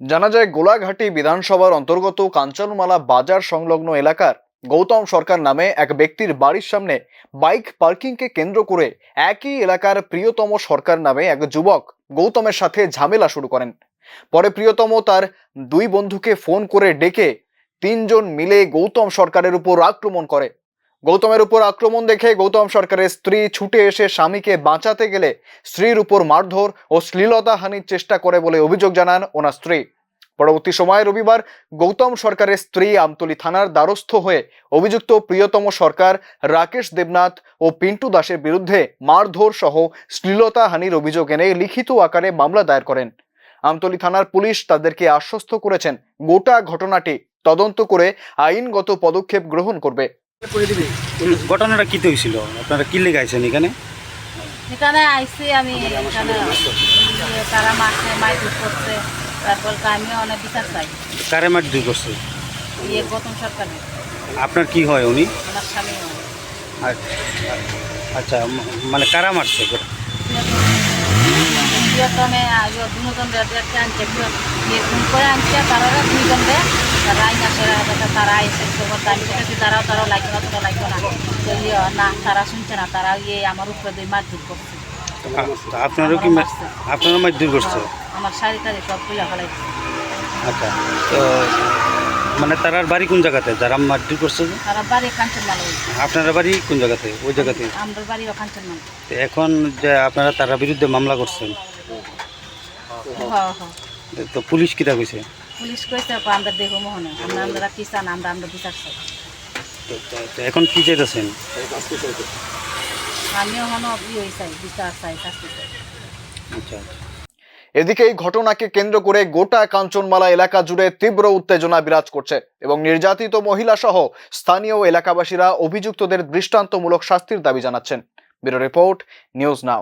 জানা যায় গোলাঘাটি বিধানসভার অন্তর্গত কাঞ্চনমালা বাজার সংলগ্ন এলাকার গৌতম সরকার নামে এক ব্যক্তির বাড়ির সামনে বাইক পার্কিংকে কেন্দ্র করে একই এলাকার প্রিয়তম সরকার নামে এক যুবক গৌতমের সাথে ঝামেলা শুরু করেন। পরে প্রিয়তম তার দুই বন্ধুকে ফোন করে ডেকে তিনজন মিলে গৌতম সরকারের উপর আক্রমণ করে। গৌতমের উপর আক্রমণ দেখে গৌতম সরকারের স্ত্রী ছুটে এসে স্বামীকে বাঁচাতে গেলে স্ত্রীর উপর মারধর ও শ্লীলতাহানির চেষ্টা করে বলে অভিযোগ জানান ওনার স্ত্রী। পরবর্তী সময়ে রবিবার গৌতম সরকারের স্ত্রী আমতলী থানার দ্বারস্থ হয়ে অভিযুক্ত প্রিয়তম সরকার, রাকেশ দেবনাথ ও পিন্টু দাসের বিরুদ্ধে মারধর সহ শ্লীলতাহানির অভিযোগ এনে লিখিত আকারে মামলা দায়ের করেন। আমতলী থানার পুলিশ তাদেরকে আশ্বস্ত করেছেন গোটা ঘটনাটি তদন্ত করে আইনগত পদক্ষেপ গ্রহণ করবে। ঘটনাটা কি হয়েছিল? আপনারা কি লেগে আইছেন এখানে? এখানে আইসি আমি, এখানে তারা মাসে মাইদুর করছে, তারপর আমিও অনেক বিচার চাই। কারে মার দুই করছে? গৌতম সরকারের। আপনার কি হয় উনি? আমার স্বামী। আচ্ছা, মানে কারা মারছে? প্রিয়তমে দুজন রেডকে আনছে, ফোন করে আনছে, তারা দুইজন রাইন আসে, তারা এসে আমি তারাও লাগবে না, তোরা লাগবে না, না তারা শুনছে না, তারা আমার উপরে দুই মারধর করছে। আপনারও কি আপনারা মারধর করছে? আমার শাড়ি টাড়ি সব খুলে ফেলাইছে। আচ্ছা, তো মানে তারার বাড়ি কোন জায়গাতে যারা মারধর করছে? তারা বাড়ি কাঞ্চনমালা। আপনারা বাড়ি কোন জায়গাতে? ওই জায়গাতে? আমার বাড়িও কাঞ্চনমালা। এখন যে আপনারা তারা বিরুদ্ধে মামলা করছেন, তো পুলিশ কিটা কইছে? পুলিশ কইছে আমরা দেখো মোহনে, আমরা কি চান, আমরা বিচার চাই। তো এখন কি চাইতেছেন? আমিও চাই, বিচার চাই, শাস্তি চাই। আচ্ছা। এদিকে এই ঘটনাকে কেন্দ্র করে গোটা কাঞ্চনমালা এলাকা জুড়ে তীব্র উত্তেজনা বিরাজ করছে এবং নির্যাতিত মহিলা সহ স্থানীয় এলাকাবাসীরা অভিযুক্তদের দৃষ্টান্তমূলক শাস্তির দাবি জানাচ্ছেন। Bureau report, news now.